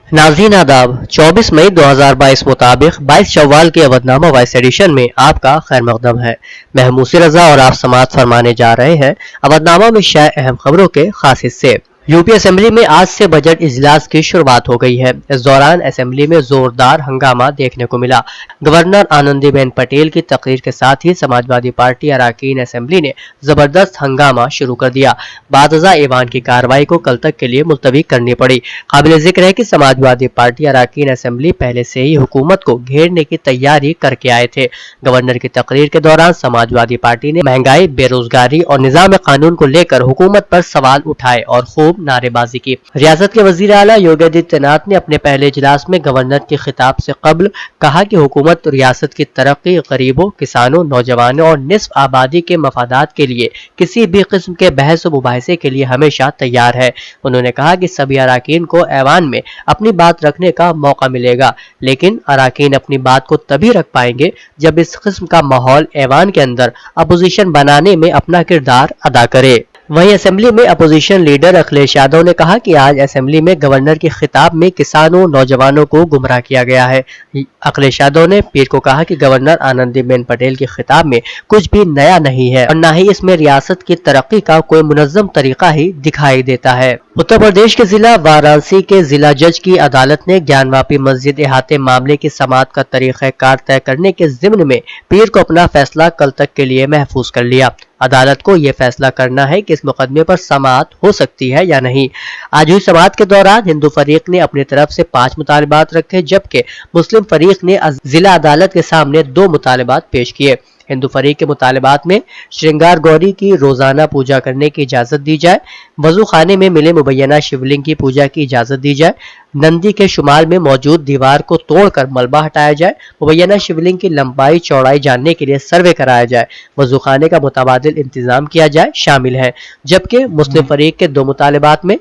नाज़रीन आदाब 24 मई 2022 मुताबिक 22 शव्वाल के अवधनामा वॉइस एडिशन में आपका खैर मकदम है। मैं मूसी रजा और आप समाअत फरमाने जा रहे हैं अवधनामा में शाये अहम खबरों के खास हिस्से। यूपी असेंबली में आज से बजट इजलास की शुरुआत हो गई है। इस दौरान असेंबली में जोरदार हंगामा देखने को मिला। गवर्नर आनंदीबेन पटेल की तकरीर के साथ ही समाजवादी पार्टी अरकान असेंबली ने जबरदस्त हंगामा शुरू कर दिया। बादजा ऐवान की कार्रवाई को कल तक के लिए मुलतवी करनी पड़ी। काबिल जिक्र है कि समाजवादी पार्टी अरकान असेंबली पहले से ही हुकूमत को घेरने की तैयारी करके आए थे। गवर्नर की तकरीर के दौरान समाजवादी पार्टी ने महंगाई, बेरोजगारी और निजाम कानून को लेकर हुकूमत पर सवाल उठाए और खूब नारेबाजी की। रियासत के वजीर आला योगी आदित्यनाथ ने अपने पहले इजलास में गवर्नर के खिताब से कबल कहा कि हुकूमत रियासत की तरक्की, गरीबों, किसानों, नौजवानों और निस्फ आबादी के मफादात के लिए किसी भी किस्म के बहस व मुबाहिसे के लिए हमेशा तैयार है। उन्होंने कहा कि सभी अरकान को ऐवान में अपनी बात रखने का मौका मिलेगा, लेकिन अरकान अपनी बात को तभी रख पाएंगे जब इस किस्म का माहौल ऐवान के अंदर अपोजिशन बनाने में अपना किरदार अदा करे। वहीं असेंबली में अपोजिशन लीडर अखिलेश यादव ने कहा कि आज असेंबली में गवर्नर के खिताब में किसानों, नौजवानों को गुमराह किया गया है। अखिलेश यादव ने पीर को कहा कि गवर्नर आनंदीबेन पटेल के खिताब में कुछ भी नया नहीं है और न ही इसमें रियासत की तरक्की का कोई मुनज़्ज़म तरीका ही दिखाई देता है। उत्तर प्रदेश के जिला वाराणसी के जिला जज की अदालत ने ज्ञानवापी मस्जिद इहाते मामले की समाअत का तरीक़ाकार तय करने के ज़िम्न में पीर को अपना फैसला कल तक के लिए महफूज कर लिया। अदालत को यह फैसला करना है कि इस मुकदमे पर समाअत हो सकती है या नहीं। आज हुई समाअत के दौरान हिंदू फरीक ने अपनी तरफ से 5 मुतालबात रखे, जबकि मुस्लिम फरीक ने जिला अदालत के सामने 2 मुतालबात पेश किए। हिंदू फरीक के मुतालबात में श्रृंगार गौरी की रोजाना पूजा करने की इजाजत दी जाए, वजू खाने में मिले मुबैना शिवलिंग की पूजा की इजाजत दी जाए, नंदी के शुमाल में मौजूद दीवार को तोड़कर मलबा हटाया जाए, मुबैना शिवलिंग की लंबाई चौड़ाई जानने के लिए सर्वे कराया जाए, वजू खाने का मुतबादिल इंतजाम किया जाए शामिल है। जबकि मुस्लिम फरीक के 2 मुतालबात में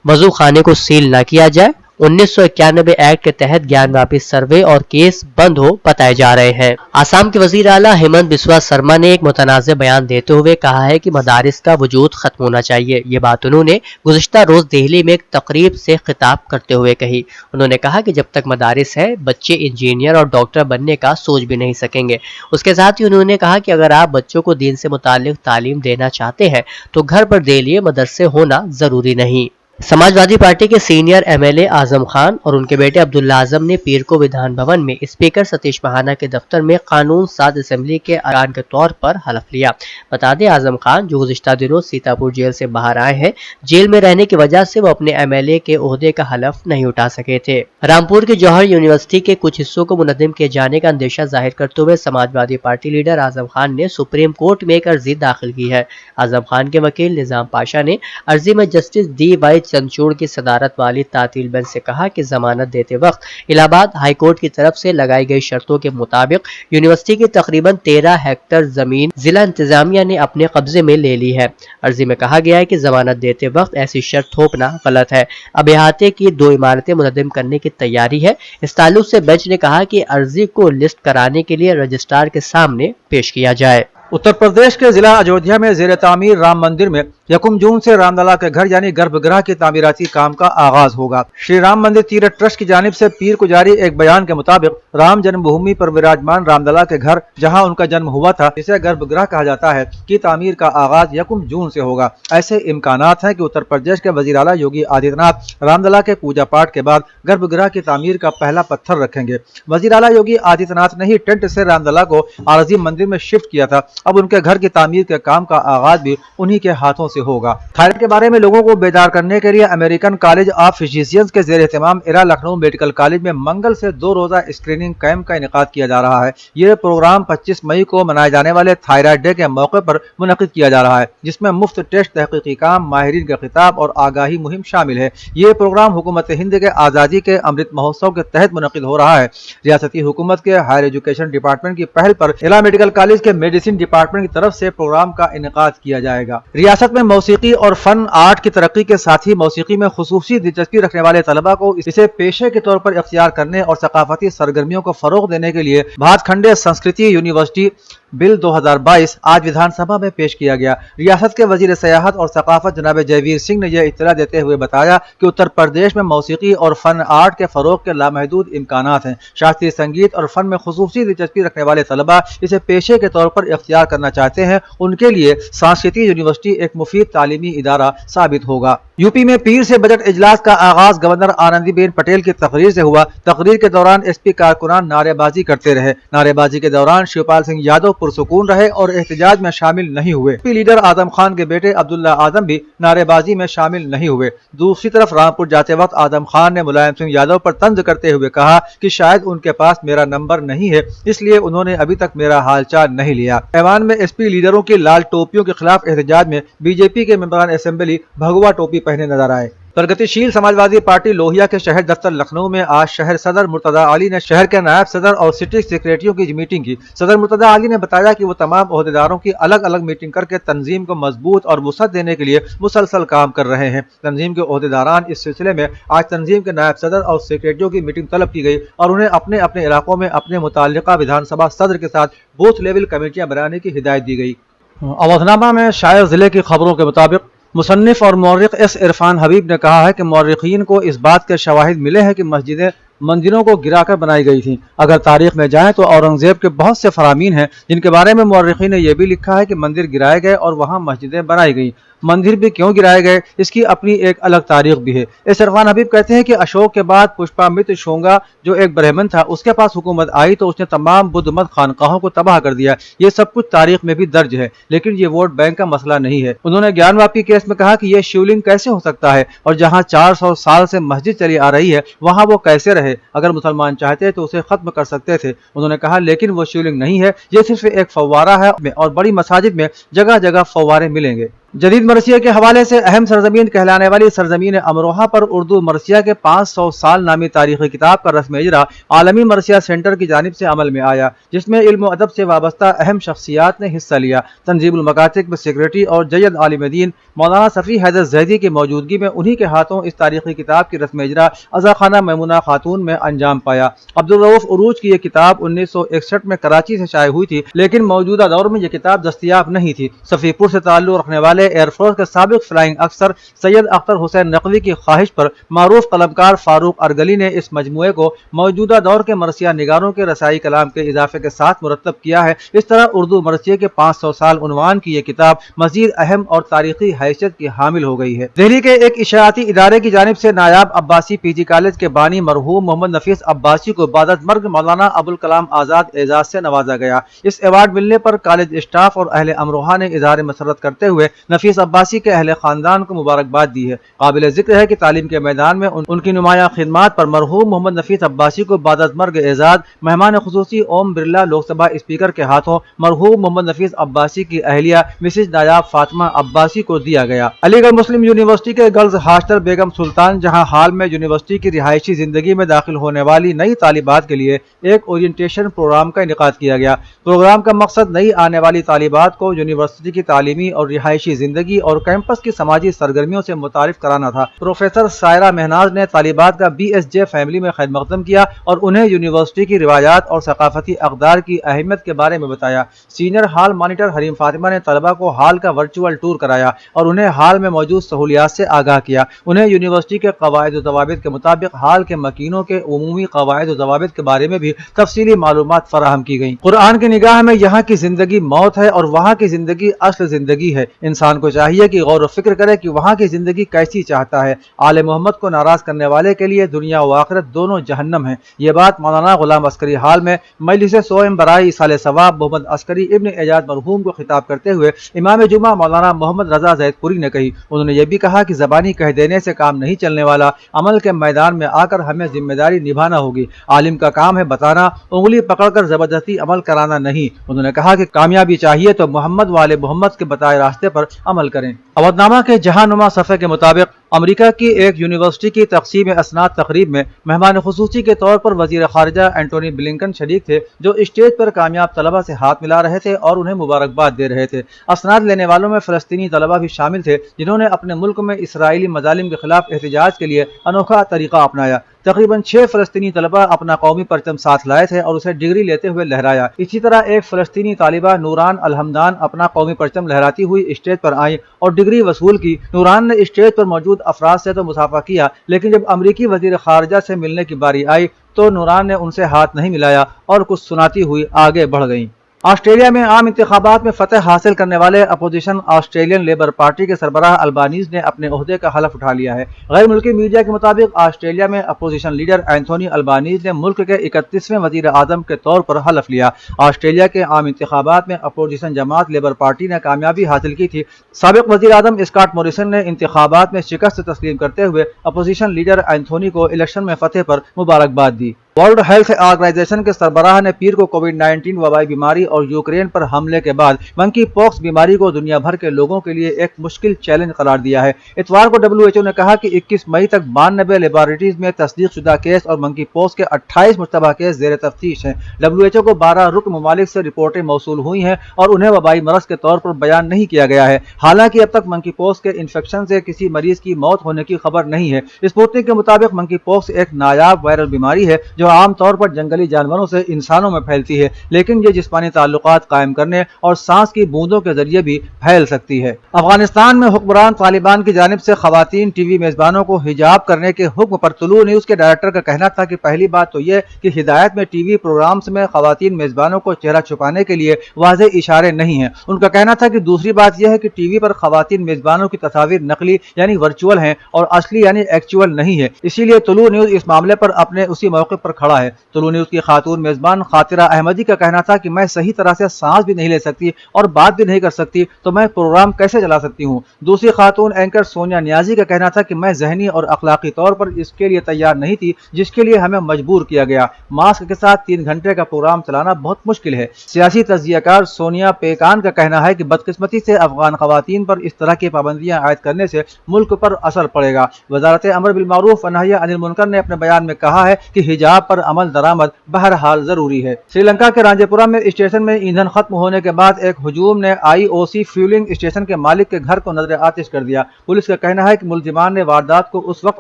वजू खाने को सील न किया जाए, 1991 एक्ट के तहत ज्ञानवापी सर्वे और केस बंद हो बताए जा रहे हैं। आसाम के वजीर आला हेमंत बिस्वा शर्मा ने एक मुतनाज़ बयान देते हुए कहा है कि मदारिस का वजूद खत्म होना चाहिए। ये बात उन्होंने गुज़िश्ता रोज दिल्ली में एक तकरीब से खिताब करते हुए कही। उन्होंने कहा कि जब तक मदारिस है, बच्चे इंजीनियर और डॉक्टर बनने का सोच भी नहीं सकेंगे। उसके साथ ही उन्होंने कहा कि अगर आप बच्चों को दीन से मुताल्लिक तालीम देना चाहते हैं तो घर पर दे लिए मदरसे होना जरूरी नहीं। समाजवादी पार्टी के सीनियर एमएलए आजम खान और उनके बेटे अब्दुल्ला आजम ने पीर को विधान भवन में स्पीकर सतीश महाना के दफ्तर में कानून साज असेंबली के अरकान के तौर पर हलफ लिया। बता दें, आजम खान जो गुज़िश्ता दिनों सीतापुर जेल से बाहर आए हैं, जेल में रहने की वजह से वो अपने एमएलए के ओहदे का हलफ नहीं उठा सके थे। रामपुर के जौहर यूनिवर्सिटी के कुछ हिस्सों को मुनज़्ज़म किए जाने का अंदेशा जाहिर करते हुए समाजवादी पार्टी लीडर आजम खान ने सुप्रीम कोर्ट में एक अर्जी दाखिल की है। आजम खान के वकील निजाम पाशा ने अर्जी में जस्टिस DY चंद्रचूड़ की सदारत वाली तातील बेंच से कहा कि जमानत देते वक्त इलाहाबाद हाई कोर्ट की तरफ से लगाई गई शर्तों के मुताबिक यूनिवर्सिटी की तकरीबन 13 हेक्टेयर जमीन जिला इंतजामिया ने अपने कब्जे में ले ली है। अर्जी में कहा गया है कि जमानत देते वक्त ऐसी शर्त थोपना गलत है। अब इहाते की 2 इमारतें मुनज़्ज़म करने की तैयारी है। इस ताल्लुक से बेंच ने कहा कि अर्जी को लिस्ट कराने के लिए रजिस्ट्रार के सामने पेश किया जाए। उत्तर प्रदेश के जिला अयोध्या में ज़ेर तामीर राम मंदिर में 1 जून से रामलला के घर यानी गर्भगृह की तामीराती काम का आगाज होगा। श्री राम मंदिर तीर्थ ट्रस्ट की जानिब से पीर को जारी एक बयान के मुताबिक राम जन्मभूमि पर विराजमान रामलला के घर जहां उनका जन्म हुआ था, जिसे गर्भगृह कहा जाता है, की तामीर का आगाज 1 जून से होगा। ऐसे इम्कानात हैं कि उत्तर प्रदेश के वजीर आला योगी आदित्यनाथ रामलला के पूजा पाठ के बाद गर्भगृह की तामीर का पहला पत्थर रखेंगे। वजीर आला योगी आदित्यनाथ ने ही टेंट से रामलला को आरजी मंदिर में शिफ्ट किया था। अब उनके घर की तामीर के काम का आगाज भी उन्हीं के हाथों से होगा। थायराइड के बारे में लोगों को बेदार करने के लिए अमेरिकन कॉलेज ऑफ फिजिशियंस के जेर एहतमाम इरा लखनऊ मेडिकल कॉलेज में मंगल से 2 रोजा स्क्रीनिंग कैंप का इनेकाद किया जा रहा है। ये प्रोग्राम 25 मई को मनाए जाने वाले थायराइड डे के मौके पर मुनक़िद किया जा रहा है, जिसमें मुफ्त टेस्ट, तहकीकी काम, माहिरीन के खिताब और आगाही मुहिम शामिल है। ये प्रोग्राम हुकूमत हिंद के आज़ादी के अमृत महोत्सव के तहत मुनक़िद हो रहा है। रियासती हुकूमत के हायर एजुकेशन डिपार्टमेंट की पहल पर इरा मेडिकल कॉलेज के मेडिसिन डिपार्टमेंट की तरफ से प्रोग्राम का इनेकाद किया जाएगा। रियासत में मौसीकी और फन आर्ट की तरक्की के साथ ही मौसीकी में खुसूसी दिलचस्पी रखने वाले तलबा को इसे पेशे के तौर पर इख्तियार करने और सकाफती सरगर्मियों को फरोग देने के लिए भातखंडे संस्कृति यूनिवर्सिटी बिल 2022 आज विधानसभा में पेश किया गया। रियासत के वजीर सियाहत और सकाफत जनाब जयवीर सिंह ने यह इत्तला देते हुए बताया कि उत्तर प्रदेश में मौसीकी और फन आर्ट के फरोग के लामहदूद इम्कानात हैं। शास्त्रीय संगीत और फन में खुसूसी दिलचस्पी रखने वाले तलबा इसे पेशे के तौर पर इख्तियार करना चाहते हैं, उनके लिए सांस्कृतिक यूनिवर्सिटी एक मुफीद तालीमी इदारा साबित होगा। यूपी में पीर से बजट इजलास का आगाज गवर्नर आनंदीबेन पटेल की तकरीर से हुआ। तकरीर के दौरान एसपी कारकुनान नारेबाजी करते रहे। नारेबाजी के दौरान शिवपाल सिंह यादव पुरसुकून रहे और एहतजाज में शामिल नहीं हुए। एसपी लीडर आजम खान के बेटे अब्दुल्ला आजम भी नारेबाजी में शामिल नहीं हुए। दूसरी तरफ रामपुर जाते वक्त आजम खान ने मुलायम सिंह यादव पर तंज करते हुए कहा कि शायद उनके पास मेरा नंबर नहीं है, इसलिए उन्होंने अभी तक मेरा हालचाल नहीं लिया। ऐवान में एसपी लीडरों की लाल टोपियों के खिलाफ एहतजाज में बीजेपी के मेंबरान असेंबली भगवा टोपी पहने नजर आए। प्रगतिशील समाजवादी पार्टी लोहिया के शहर दफ्तर लखनऊ में आज शहर सदर मुर्तजा अली ने शहर के नायब सदर और सिटी सेक्रेटरियों की मीटिंग की। सदर मुर्तजा अली ने बताया कि वो तमाम ओहदेदारों की अलग अलग मीटिंग करके तंजीम को मजबूत और वुसअत देने के लिए मुसलसल काम कर रहे हैं। तंजीम के ओहदेदारान इस सिलसिले में आज तंजीम के नायब सदर और सेक्रेटरियों की मीटिंग तलब की गई और उन्हें अपने अपने इलाकों में अपने मुताल्लिका विधानसभा सदर के साथ बूथ लेवल कमेटियां बनाने की हिदायत दी गई। अवधनामा में शायर जिले की खबरों के मुताबिक मुसन्निफ और मौर्रिख एस इरफान हबीब ने कहा है कि मौर्रिखीन को इस बात के शवाहिद मिले हैं कि मस्जिदें मंदिरों को गिराकर बनाई गई थी। अगर तारीख में जाएं तो औरंगजेब के बहुत से फरामीन हैं जिनके बारे में मौर्रिखीन ने यह भी लिखा है कि मंदिर गिराए गए और वहां मस्जिदें बनाई गई। मंदिर भी क्यों गिराए गए, इसकी अपनी एक अलग तारीख भी है। इस इरफान हबीब कहते हैं कि अशोक के बाद पुष्पामित्र शोंगा जो एक ब्राह्मण था, उसके पास हुकूमत आई तो उसने तमाम बुद्ध मत खानकाहों को तबाह कर दिया। ये सब कुछ तारीख में भी दर्ज है, लेकिन ये वोट बैंक का मसला नहीं है। उन्होंने ज्ञानवापी केस में कहा कि यह शिवलिंग कैसे हो सकता है और जहाँ 400 साल से मस्जिद चली आ रही है वहाँ वो कैसे रहे। अगर मुसलमान चाहते तो उसे खत्म कर सकते थे। उन्होंने कहा लेकिन वो शिवलिंग नहीं है, ये सिर्फ एक फव्वारा है और बड़ी मसाजिद में जगह जगह फव्वारे मिलेंगे। जदीद मरसिया के हवाले से अहम सरजमीन कहलाने वाली सरजमीन अमरोहा पर उर्दू मरसिया के 500 साल नामी तारीखी किताब का रस्म इजरा आलमी मरसिया सेंटर की जानिब से अमल में आया, जिसमें इल्म अदब से वाबस्ता अहम शख्सियात ने हिस्सा लिया। तंजीमुल मकातिब में सेक्रेटरी और जयद आलिम दीन मौलाना सफ़ी हैदर जैदी की मौजूदगी में उन्हीं के हाथों इस तारीखी किताब की रस्म इजरा अज़ाखाना मैमुना खातून में अंजाम पाया। अब्दुल रऊफ उरूज की यह किताब 1961 में कराची से शाये हुई थी, लेकिन मौजूदा दौर में यह किताब दस्तयाब नहीं थी। सफ़ीपुर से ताल्लुक़ रखने वाले एयरफोर्स के साबिक फ्लाइंग अफसर सैयद अख्तर हुसैन नकवी की ख्वाहिश पर मारूफ कलमकार फारूक अरगली ने इस मजमूए को मौजूदा दौर के मरसिया निगारों के रसाई कलाम के इजाफे के साथ मुरतब किया है। इस तरह उर्दू मरसिया के 500 साल उन्वान की यह किताब मजीद अहम और तारीखी हैसियत की हामिल हो गई है। दिल्ली के एक इशाअती इदारे की जानिब से नायाब अब्बासी पीजी कॉलेज के बानी मरहूम मोहम्मद नफीस अब्बासी को बादत मर्ग मौलाना अबुल कलाम आजाद एजाज से नवाजा गया। इस अवार्ड मिलने पर कॉलेज स्टाफ और अहले अमरोहा ने इजहार मसरत करते हुए नफीस अब्बासी के अहले खानदान को मुबारकबाद दी है। काबिल जिक्र है कि तालीम के मैदान में उनकी नुमाया खिदमात पर मरहूम मोहम्मद नफीस अब्बासी को बादत मर्ग एजाज मेहमान खुसूसी ओम बिरला लोकसभा स्पीकर के हाथों मरहूम मोहम्मद नफीस अब्बासी की अहलिया मिसिज नायाब फातिमा अब्बासी को दिया गया। अलीगढ़ मुस्लिम यूनिवर्सिटी के गर्ल्स हॉस्टल बेगम सुल्तान जहां हाल में यूनिवर्सिटी की रिहायशी जिंदगी में दाखिल होने वाली नई तालिबात के लिए एक ओरिएंटेशन प्रोग्राम का इनेकाद किया गया। प्रोग्राम का मकसद नई आने वाली तालिबात को यूनिवर्सिटी की तालीमी और रिहायशी जिंदगी और कैंपस की समाजी सरगर्मियों से मुतारिफ कराना था। प्रोफेसर सायरा महनाज ने तालिबात का BSJ फैमिली में खैर मकदम किया और उन्हें यूनिवर्सिटी की रिवायात और सकाफती अक़दार की अहमियत के बारे में बताया। Senior hall monitor Hareem Fatima ने तलबा को हॉल का वर्चुअल टूर कराया और उन्हें हॉल में मौजूद सहूलियात से आगाह किया। उन्हें यूनिवर्सिटी के कवायद व ज़वाबित के मुताबिक हॉल के मकीनों के उमूमी कवायद व ज़वाबित के बारे में भी तफसीली मालूमात फराहम की गई। कुरान की निगाह में यहाँ की जिंदगी मौत है और वहाँ की जिंदगी असल जिंदगी है। इंसान को चाहिए कि गौर फिक्र करे कि वहाँ की जिंदगी कैसी चाहता है। आले मोहम्मद को नाराज करने वाले के लिए दुनिया व आखिरत दोनों जहन्नम है। ये बात मौलाना गुलाम अस्करी हाल में मजलिस सोएम बराई इसाले सवाब मोहम्मद अस्करी इब्न एजाज मरहूम को खिताब करते हुए इमाम जुमा मौलाना मोहम्मद रजा जैदपुरी ने कही। उन्होंने ये भी कहा कि ज़बानी कह देने से काम नहीं चलने वाला, अमल के मैदान में आकर हमें जिम्मेदारी निभाना होगी। आलिम का काम है बताना, उंगली पकड़कर जबरदस्ती अमल कराना नहीं। उन्होंने कहा कि कामयाबी चाहिए तो मोहम्मद वाले मोहम्मद के बताए रास्ते पर अमल करें। अवधनामा के जहानुमा सफ़े के मुताबिक अमेरिका की एक यूनिवर्सिटी की तकसीम असनाद तकरीब में मेहमान खुसूसी के तौर पर वजीर खारजा एंटोनी ब्लिंकन शरीक थे, जो स्टेज पर कामयाब तलबा से हाथ मिला रहे थे और उन्हें मुबारकबाद दे रहे थे। असनाद लेने वालों में फ़लस्तीनी तलबा भी शामिल थे, जिन्होंने अपने मुल्क में इसराइली मजालिम के खिलाफ एहतजाज के लिए अनोखा तरीका अपनाया। तकरीबन 6 फलस्तीनी तलबा अपना कौमी परचम साथ लाए थे और उसे डिग्री लेते हुए लहराया। इसी तरह एक फलस्तीनी तालिबा नूरान अलहमदान अपना कौमी परचम लहराती हुई स्टेज पर आई और डिग्री वसूल की। नूरान ने स्टेज पर मौजूद अफराद से तो मुसाफा किया, लेकिन जब अमरीकी वजीर खारजा से मिलने की बारी आई तो नूरान ने उनसे हाथ नहीं मिलाया और कुछ सुनाती हुई आगे बढ़ गईं। ऑस्ट्रेलिया में आम इंतखाबात में फतह हासिल करने वाले अपोजिशन ऑस्ट्रेलियन लेबर पार्टी के सरबराह अल्बानीज ने अपने ओहदे का हलफ उठा लिया है। गैर मुल्की मीडिया के मुताबिक ऑस्ट्रेलिया में अपोजिशन लीडर एंथोनी अल्बानीज ने मुल्क के 31वें वजीर आजम के तौर पर हलफ लिया। ऑस्ट्रेलिया के आम इंतखाबात में अपोजिशन जमात लेबर पार्टी ने कामयाबी हासिल की थी। साबिक वजीर आजम स्कॉट मॉरिसन ने इंतखाबात में शिकस्त तस्लीम करते हुए अपोजिशन लीडर एंथोनी को इलेक्शन में फतेह पर मुबारकबाद दी। वर्ल्ड हेल्थ ऑर्गेनाइजेशन के सरबराह ने पीर को कोविड-19 वबाई बीमारी और यूक्रेन पर हमले के बाद मंकी पॉक्स बीमारी को दुनिया भर के लोगों के लिए एक मुश्किल चैलेंज करार दिया है। इतवार को WHO ने कहा कि 21 मई तक 92 लेबोरेटरीज में तस्दीक शुदा केस और मंकी पॉक्स के 28 मुश्तबा केस जेर तफ्तीश हैं। WHO को 12 रुकन ममालिक से रिपोर्टें मौसूल हुई हैं और उन्हें वबाई मरज के तौर पर बयान नहीं किया गया है। हालांकि अब तक मंकी पॉक्स के इन्फेक्शन से किसी मरीज की मौत होने की खबर नहीं है। स्पुतनिक के मुताबिक मंकी पॉक्स एक नायाब वायरल बीमारी है जो आम तौर पर जंगली जानवरों से इंसानों में फैलती है, लेकिन ये जिस्मानी ताल्लुकात कायम करने और सांस की बूंदों के जरिए भी फैल सकती है। अफगानिस्तान में हुक्मरान तालिबान की जानिब से खवातीन टीवी मेजबानों को हिजाब करने के हुक्म पर तुलू न्यूज के डायरेक्टर का कहना था कि पहली बात तो यह कि हिदायत में टीवी प्रोग्राम्स में खवातीन मेजबानों को चेहरा छुपाने के लिए वाज़ेह इशारे नहीं है। उनका कहना था कि दूसरी बात यह है कि टीवी पर खवातीन मेजबानों की तस्वीर नकली यानी वर्चुअल हैं और असली यानी एक्चुअल नहीं है। इसीलिए तुलू न्यूज इस मामले पर अपने उसी मौके पर खड़ा है। तुलू न्यूज की खातून मेजबान खातिरा अहमदी का कहना था कि मैं सही तरह से सांस भी नहीं ले सकती और बात भी नहीं कर सकती, तो मैं प्रोग्राम कैसे चला सकती हूँ। दूसरी खातून एंकर सोनिया नियाजी का कहना था कि मैं जहनी और अखलाकी तौर पर इसके लिए तैयार नहीं थी जिसके लिए हमें मजबूर किया गया। मास्क के साथ 3 घंटे का प्रोग्राम चलाना बहुत मुश्किल है। सियासी तज्जियाकार सोनिया पेकान का कहना है कि बदकिस्मती से अफगान खवातीन पर इस तरह की पाबंदियां आयद करने से मुल्क पर असर पड़ेगा। वजारत अमर बिल मारूफ व नही अनिल मुनकर ने अपने बयान में कहा है कि हिजाब पर अमल दरामद बहरहाल जरूरी है। श्रीलंका के रांजेपुरा में स्टेशन में ईंधन खत्म होने के बाद एक हुजूम ने IOC फ्यूलिंग स्टेशन के मालिक के घर को नजर आतिश कर दिया। पुलिस का कहना है कि मुलजिमान ने वारदात को उस वक्त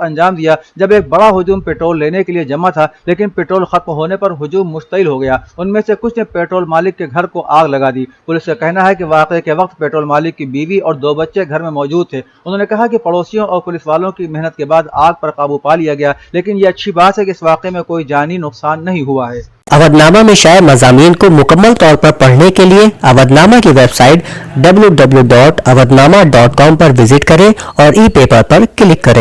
अंजाम दिया जब एक बड़ा हुजूम पेट्रोल लेने के लिए जमा था, लेकिन पेट्रोल खत्म होने पर हुजूम मुश्तइल हो गया। उनमें से कुछ ने पेट्रोल मालिक के घर को आग लगा दी। पुलिस का कहना है कि वाक़े के वक्त पेट्रोल मालिक की बीवी और 2 बच्चे घर में मौजूद थे। उन्होंने कहा कि पड़ोसियों और पुलिस वालों की मेहनत के बाद आग पर काबू पा लिया गया, लेकिन ये अच्छी बात है कि इस वाक़े में कोई जानी नुकसान नहीं हुआ है। अवधनामा में शाये मज़ामीन को मुकम्मल तौर पर पढ़ने के लिए अवधनामा की वेबसाइट www.awadhnama.com पर विजिट करें और ई पेपर पर क्लिक करें।